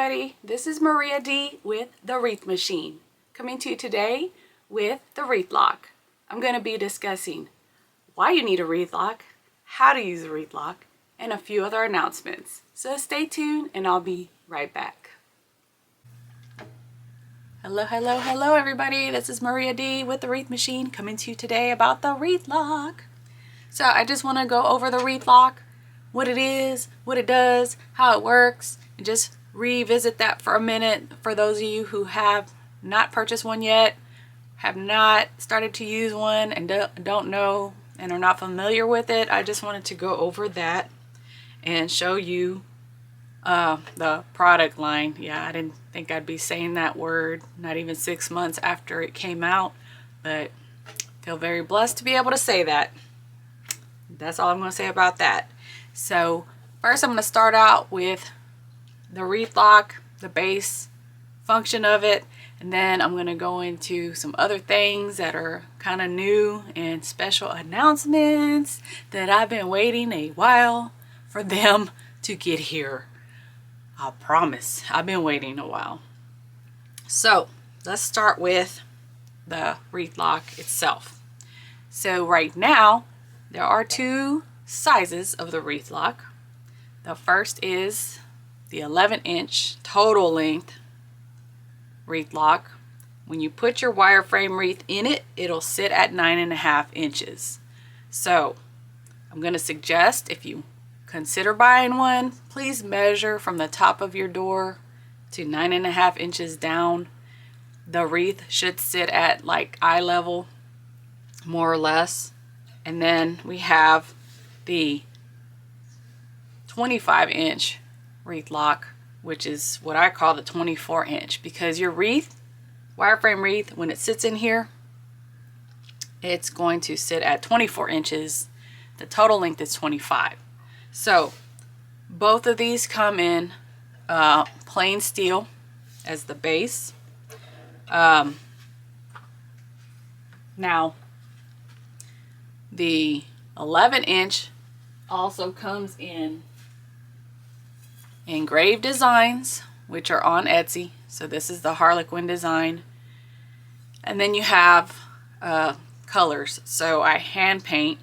everybody, this is Maria D with the Wreath Machine, coming to you today with the wreath lock. I'm going to be discussing why you need a wreath lock, how to use a wreath lock, and a few other announcements. So stay tuned and I'll be right back. Hello everybody, this is Maria D with the Wreath Machine, coming to you today about the wreath lock. So I just want to go over the wreath lock, what it is, what it does, how it works, and just revisit that for a minute for those of you who have not purchased one yet, have not started to use one, and don't know and are not familiar with it. I just wanted to go over that and show you the product line. Yeah, I didn't think I'd be saying that word not even 6 months after it came out, but feel very blessed to be able to say that. That's all I'm going to say about that. So first I'm going to start out with the wreath lock, the base function of it, and then I'm going to go into some other things that are kind of new and special announcements that I've been waiting a while for them to get here. I promise, I've been waiting a while. So let's start with the wreath lock itself. So right now there are two sizes of the wreath lock. The first is the 11-inch total length wreath lock. When you put your wireframe wreath in it, it'll sit at 9.5 inches. So I'm going to suggest, if you consider buying one, please measure from the top of your door to 9.5 inches down. The wreath should sit at like eye level, more or less. And then we have the 25-inch wreath lock, which is what I call the 24-inch, because your wreath, wireframe wreath, when it sits in here, it's going to sit at 24 inches. The total length is 25. So both of these come in plain steel as the base. Now the 11-inch also comes in engraved designs, which are on Etsy. So this is the Harlequin design. And then you have colors. So I hand paint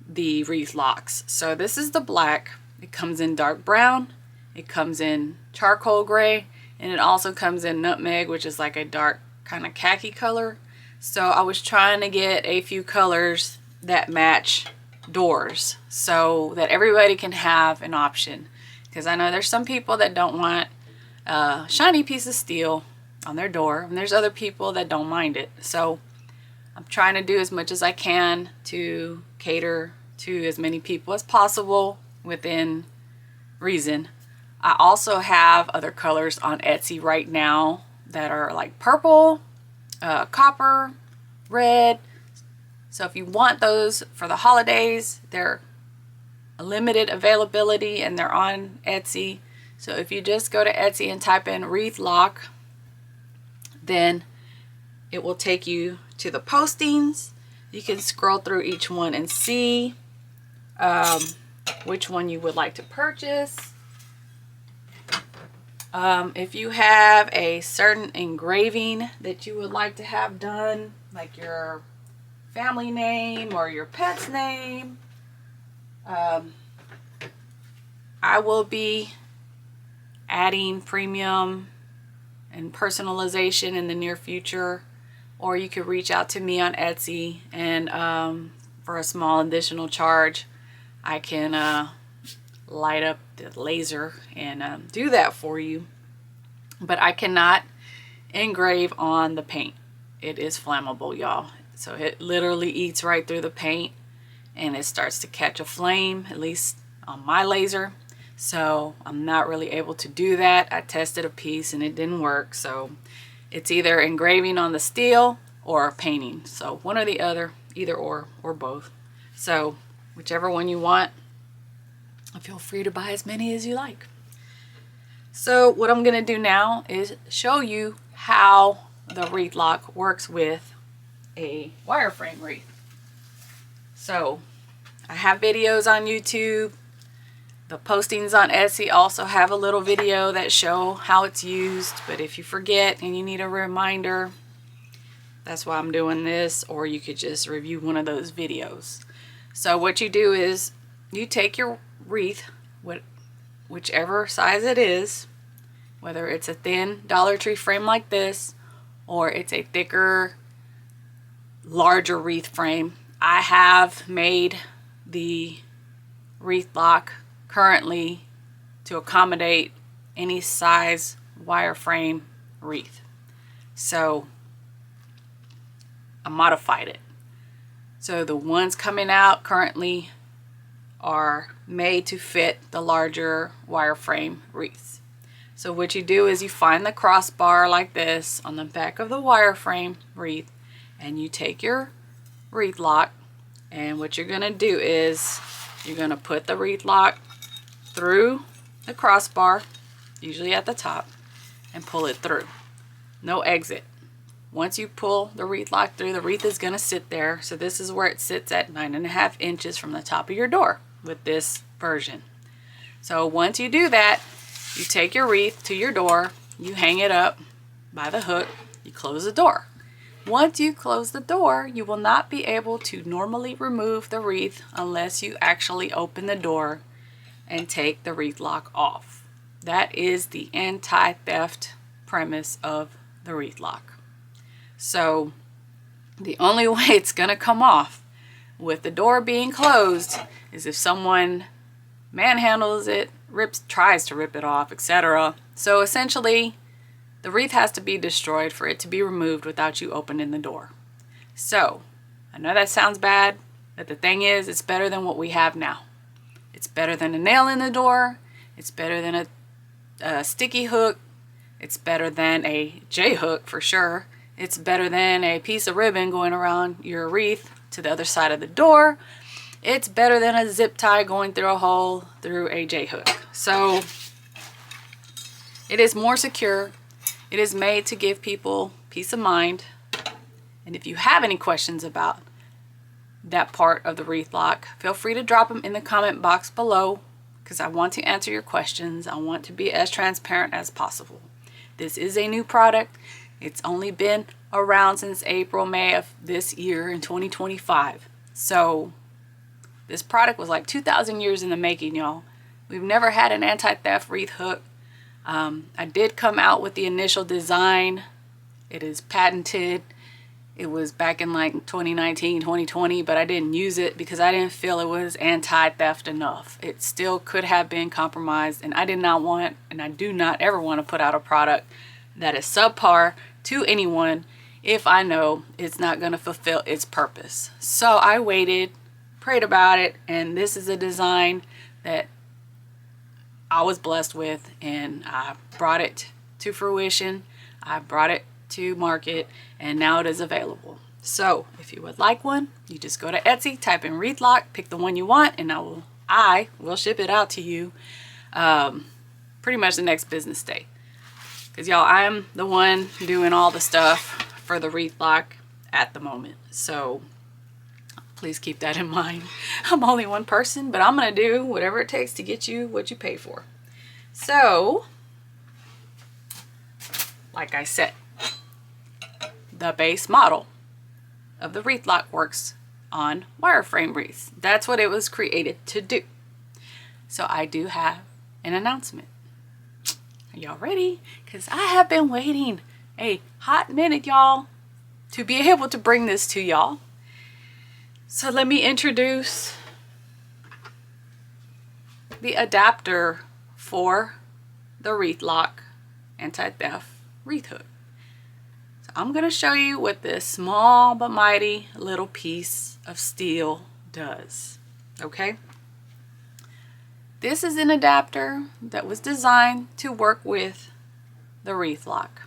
the wreath locks. So this is the black. It comes in dark brown. It comes in charcoal gray. And it also comes in nutmeg, which is like a dark kind of khaki color. So I was trying to get a few colors that match doors so that everybody can have an option, because I know there's some people that don't want a shiny piece of steel on their door, and there's other people that don't mind it. So I'm trying to do as much as I can to cater to as many people as possible within reason. I also have other colors on Etsy right now that are like purple, copper, red. So if you want those for the holidays, they're a limited availability and they're on Etsy. So if you just go to Etsy and type in wreath lock, then it will take you to the postings. You can scroll through each one and see which one you would like to purchase. If you have a certain engraving that you would like to have done, like your family name or your pet's name, I will be adding premium and personalization in the near future, or you could reach out to me on Etsy, and for a small additional charge I can light up the laser and do that for you. But I cannot engrave on the paint. It is flammable, y'all. So it literally eats right through the paint and it starts to catch a flame, at least on my laser. So I'm not really able to do that. I tested a piece and it didn't work. So it's either engraving on the steel or painting. So one or the other, either or both. So whichever one you want, feel free to buy as many as you like. So what I'm going to do now is show you how the wreath lock works with a wireframe wreath. So I have videos on YouTube The postings on Etsy also have a little video that show how it's used, but if you forget and you need a reminder, that's why I'm doing this, or you could just review one of those videos. So what you do is you take your wreath, whichever size it is, whether it's a thin Dollar Tree frame like this, or it's a thicker, larger wreath frame. I have made the wreath lock currently to accommodate any size wireframe wreath. So I modified it. So the ones coming out currently are made to fit the larger wireframe wreaths. So what you do is you find the crossbar like this on the back of the wireframe wreath, and you take your wreath lock, and what you're going to do is you're going to put the wreath lock through the crossbar, usually at the top, and pull it through. No exit. Once you pull the wreath lock through, the wreath is going to sit there. So this is where it sits at 9.5 inches from the top of your door with this version. So once you do that, you take your wreath to your door, you hang it up by the hook, you close the door. Once you close the door, you will not be able to normally remove the wreath unless you actually open the door and take the wreath lock off. That is the anti-theft premise of the wreath lock. So the only way it's going to come off with the door being closed is if someone manhandles it, tries to rip it off, etc. So essentially, the wreath has to be destroyed for it to be removed without you opening the door. So I know that sounds bad, but the thing is, it's better than what we have now. It's better than a nail in the door. It's better than a sticky hook. It's better than a J-hook for sure. It's better than a piece of ribbon going around your wreath to the other side of the door. It's better than a zip tie going through a hole through a J-hook. So it is more secure. It is made to give people peace of mind. And if you have any questions about that part of the wreath lock, feel free to drop them in the comment box below, because I want to answer your questions. I want to be as transparent as possible. This is a new product. It's only been around since April, May of this year in 2025. So this product was like 2,000 years in the making, y'all. We've never had an anti-theft wreath hook. I did come out with the initial design. It is patented. It was back in like 2019, 2020, but I didn't use it because I didn't feel it was anti-theft enough. It still could have been compromised, and I did not want, and I do not ever want to put out a product that is subpar to anyone if I know it's not going to fulfill its purpose. So I waited, prayed about it, and this is a design that I was blessed with, and I brought it to fruition. I brought it to market, and now it is available. So if you would like one, you just go to Etsy, type in wreath lock, pick the one you want, and I will ship it out to you pretty much the next business day. Because y'all, I'm the one doing all the stuff for the wreath lock at the moment. So please keep that in mind. I'm only one person, but I'm going to do whatever it takes to get you what you pay for. So, like I said, the base model of the wreath lock works on wireframe wreaths. That's what it was created to do. So I do have an announcement. Are y'all ready? Because I have been waiting a hot minute, y'all, to be able to bring this to y'all. So let me introduce the adapter for the wreath lock anti-theft wreath hook. So I'm going to show you what this small but mighty little piece of steel does. Okay? This is an adapter that was designed to work with the wreath lock.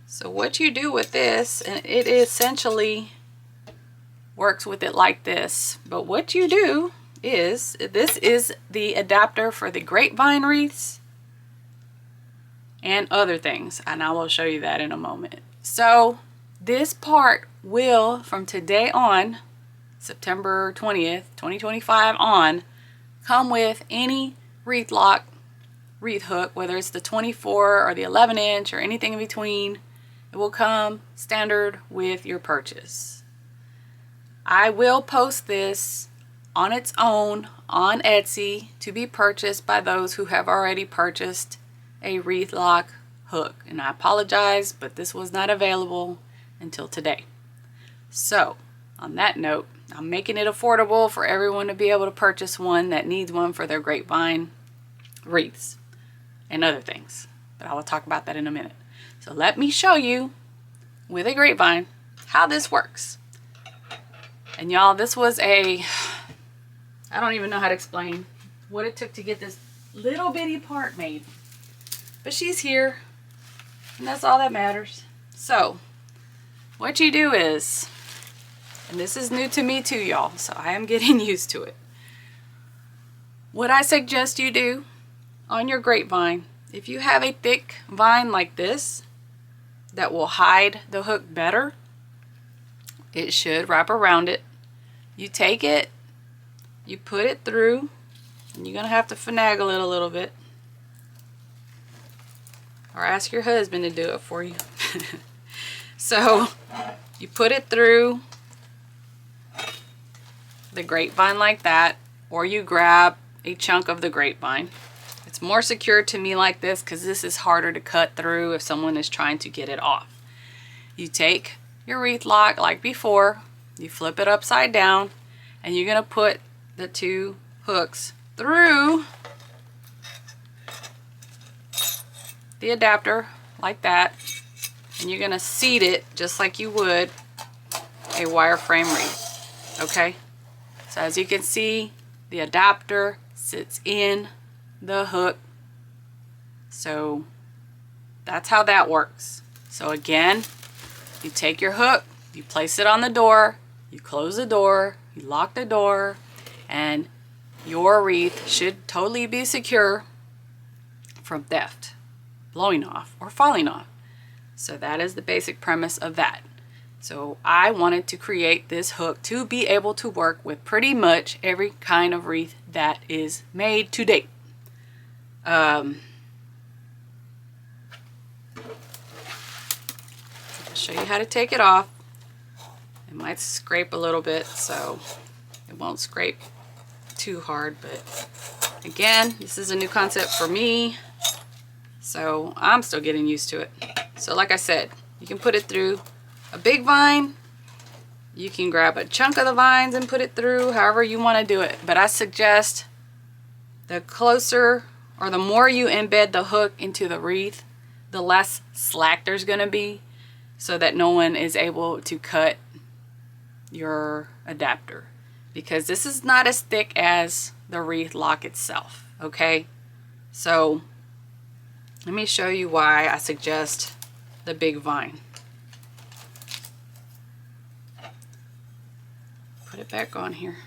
So what you do with this, and it essentially works with it like this, but what you do is, this is the adapter for the Grapevine wreaths and other things, and I will show you that in a moment. So this part will, from today on, September 20th, 2025 on, come with any wreath lock, wreath hook, whether it's the 24 or the 11-inch or anything in between. It will come standard with your purchase. I will post this on its own on Etsy to be purchased by those who have already purchased a wreath lock hook. And I apologize, but this was not available until today. So on that note, I'm making it affordable for everyone to be able to purchase one that needs one for their grapevine wreaths and other things. But I will talk about that in a minute. So let me show you with a grapevine how this works. And y'all, this was I don't even know how to explain what it took to get this little bitty part made. But she's here, and that's all that matters. So what you do is, and this is new to me too, y'all, so I am getting used to it. What I suggest you do on your grapevine, if you have a thick vine like this that will hide the hook better, it should wrap around it. You take it, you put it through, and you're gonna have to finagle it a little bit, or ask your husband to do it for you. So you put it through the grapevine like that, or you grab a chunk of the grapevine. It's more secure to me like this because this is harder to cut through if someone is trying to get it off. You take your wreath lock like before, you flip it upside down, and you're gonna put the two hooks through the adapter like that, and you're gonna seat it just like you would a wireframe wreath. Okay, so as you can see, the adapter sits in the hook. So that's how that works. So again, you take your hook, you place it on the door, you close the door, you lock the door, and your wreath should totally be secure from theft, blowing off, or falling off. So that is the basic premise of that. So I wanted to create this hook to be able to work with pretty much every kind of wreath that is made to date. I'll show you how to take it off. It might scrape a little bit, so it won't scrape too hard, but again, this is a new concept for me, so I'm still getting used to it. So like I said, you can put it through a big vine, you can grab a chunk of the vines and put it through, however you want to do it. But I suggest the closer or the more you embed the hook into the wreath, the less slack there's going to be, so that no one is able to cut your adapter, because this is not as thick as the wreath lock itself. Okay, so let me show you why I suggest the big vine. Put it back on here.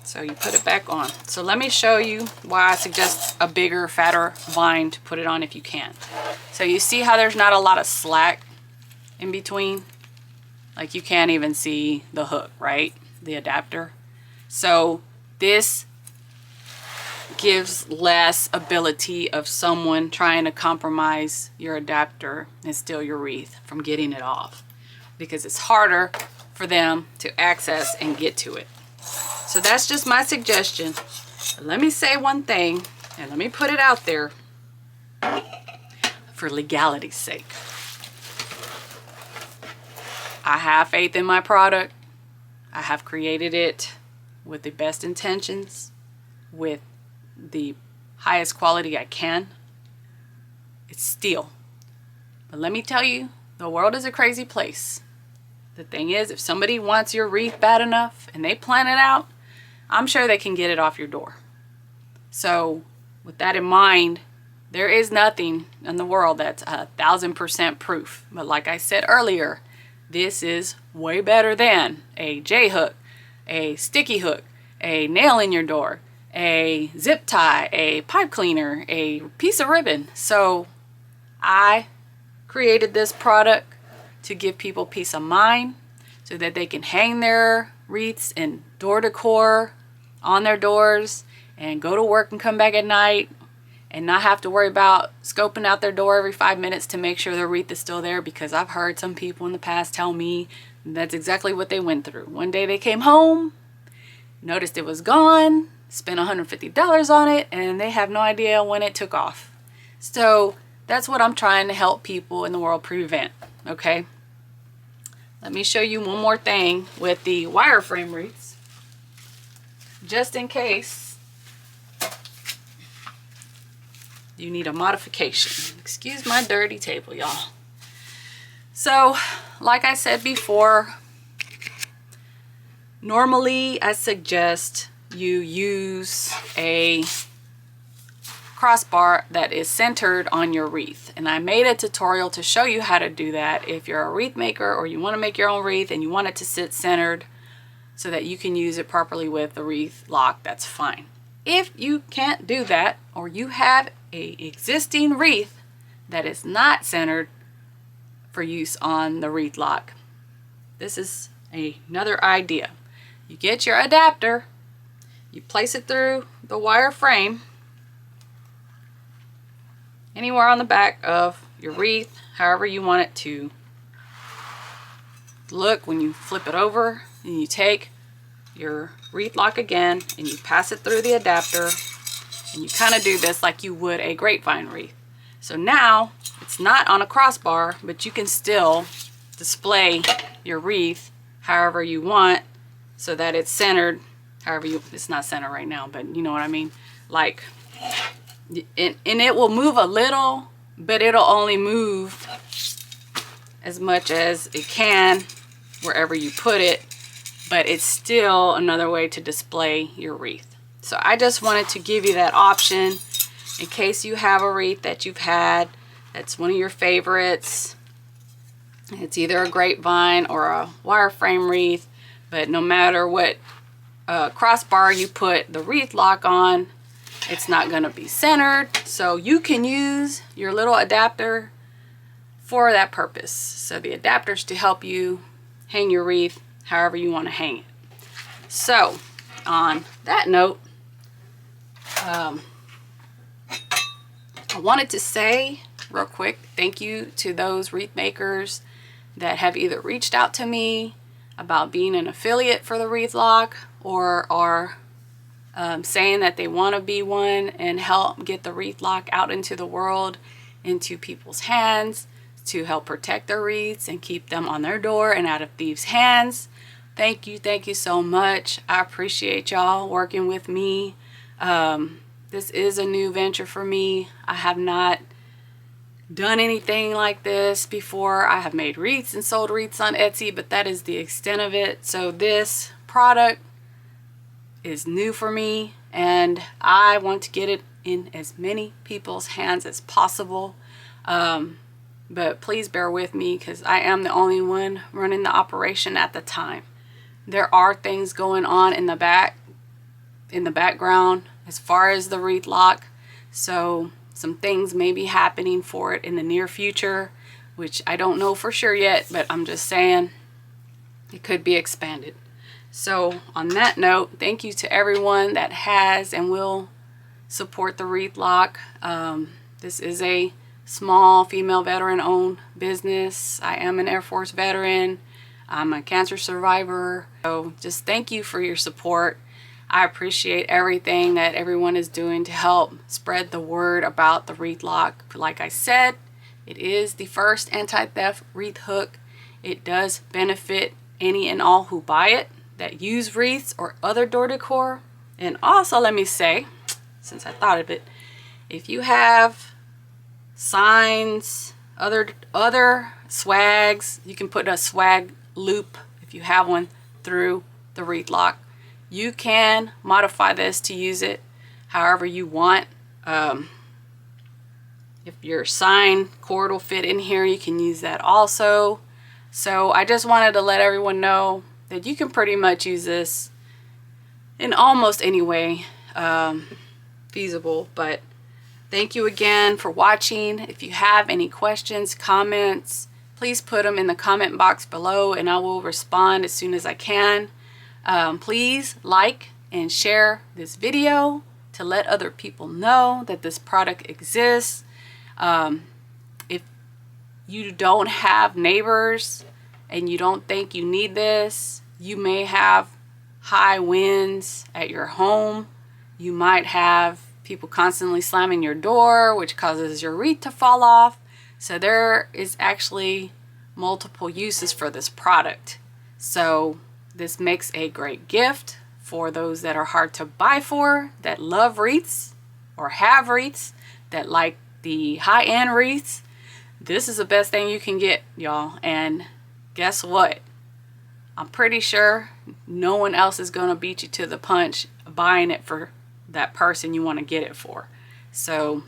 So you put it back on. So let me show you why I suggest a bigger, fatter vine to put it on if you can. So you see how there's not a lot of slack in between? Like you can't even see the hook, right? The adapter. So this gives less ability of someone trying to compromise your adapter and steal your wreath from getting it off, because it's harder for them to access and get to it. So that's just my suggestion. But let me say one thing, and let me put it out there for legality's sake. I have faith in my product. I have created it with the best intentions, with the highest quality I can. It's steel. But let me tell you, the world is a crazy place. The thing is, if somebody wants your wreath bad enough and they plan it out, I'm sure they can get it off your door. So with that in mind, there is nothing in the world that's 1000% proof. But like I said earlier, this is way better than a J-hook, a sticky hook, a nail in your door, a zip tie, a pipe cleaner, a piece of ribbon. So I created this product to give people peace of mind, so that they can hang their wreaths and door decor on their doors and go to work and come back at night and not have to worry about scoping out their door every 5 minutes to make sure their wreath is still there, because I've heard some people in the past tell me that's exactly what they went through. One day they came home, noticed it was gone, spent $150 on it, and they have no idea when it took off. So that's what I'm trying to help people in the world prevent, okay? Let me show you one more thing with the wireframe wreaths, just in case you need a modification. Excuse my dirty table, y'all. So, like I said before, normally I suggest you use a crossbar that is centered on your wreath, and I made a tutorial to show you how to do that if you're a wreath maker or you want to make your own wreath and you want it to sit centered so that you can use it properly with the wreath lock. That's fine. If you can't do that, or you have a existing wreath that is not centered for use on the wreath lock, this is another idea. You get your adapter, you place it through the wire frame anywhere on the back of your wreath, however you want it to look when you flip it over, and you take your wreath lock again and you pass it through the adapter, and you kind of do this like you would a grapevine wreath. So now it's not on a crossbar, but you can still display your wreath however you want so that it's centered however you, it's not centered right now, but you know what I mean, like, and it will move a little, but it'll only move as much as it can wherever you put it, but it's still another way to display your wreath. So I just wanted to give you that option in case you have a wreath that you've had that's one of your favorites. It's either a grapevine or a wireframe wreath, but no matter what crossbar you put the wreath lock on, it's not going to be centered. So you can use your little adapter for that purpose. So the adapter's to help you hang your wreath however you want to hang it. So on that note, I wanted to say real quick thank you to those wreath makers that have either reached out to me about being an affiliate for the wreath lock, or are saying that they want to be one and help get the wreath lock out into the world, into people's hands, to help protect their wreaths and keep them on their door and out of thieves' hands. Thank you so much. I appreciate y'all working with me. This is a new venture for me. I have not done anything like this before. I have made wreaths and sold wreaths on Etsy, but that is the extent of it. So this product is new for me, and I want to get it in as many people's hands as possible. But please bear with me, because I am the only one running the operation at the time. There are things going on in the background as far as the wreath lock, so some things may be happening for it in the near future, which I don't know for sure yet, but I'm just saying it could be expanded. So on that note, thank you to everyone that has and will support the wreath lock. This is a small female veteran owned business. I am an Air Force veteran. I'm a cancer survivor. So just thank you for your support. I appreciate everything that everyone is doing to help spread the word about the wreath lock. Like I said, it is the first anti-theft wreath hook. It does benefit any and all who buy it that use wreaths or other door decor. And also, let me say, since I thought of it, if you have signs, other swags, you can put a swag loop if you have one through the wreath lock. You can modify this to use it however you want. If your sign cord will fit in here, you can use that also. So I just wanted to let everyone know that you can pretty much use this in almost any way feasible. But thank you again for watching. If you have any questions, comments, please put them in the comment box below and I will respond as soon as I can. Please like and share this video to let other people know that this product exists. If you don't have neighbors and you don't think you need this, you may have high winds at your home. You might have people constantly slamming your door, which causes your wreath to fall off. So there is actually multiple uses for this product. So this makes a great gift for those that are hard to buy for, that love wreaths or have wreaths, that like the high-end wreaths. This is the best thing you can get, y'all. And guess what? I'm pretty sure no one else is going to beat you to the punch buying it for that person you want to get it for. So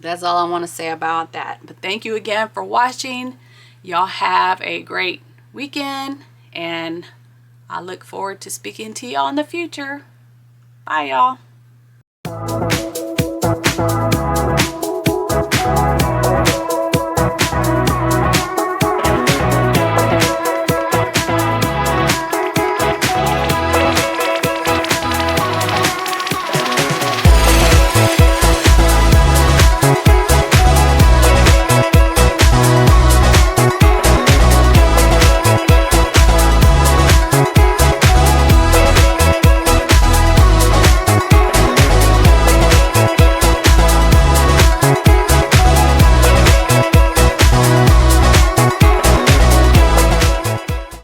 that's all I want to say about that. But thank you again for watching. Y'all have a great weekend, and I look forward to speaking to y'all in the future. Bye, y'all.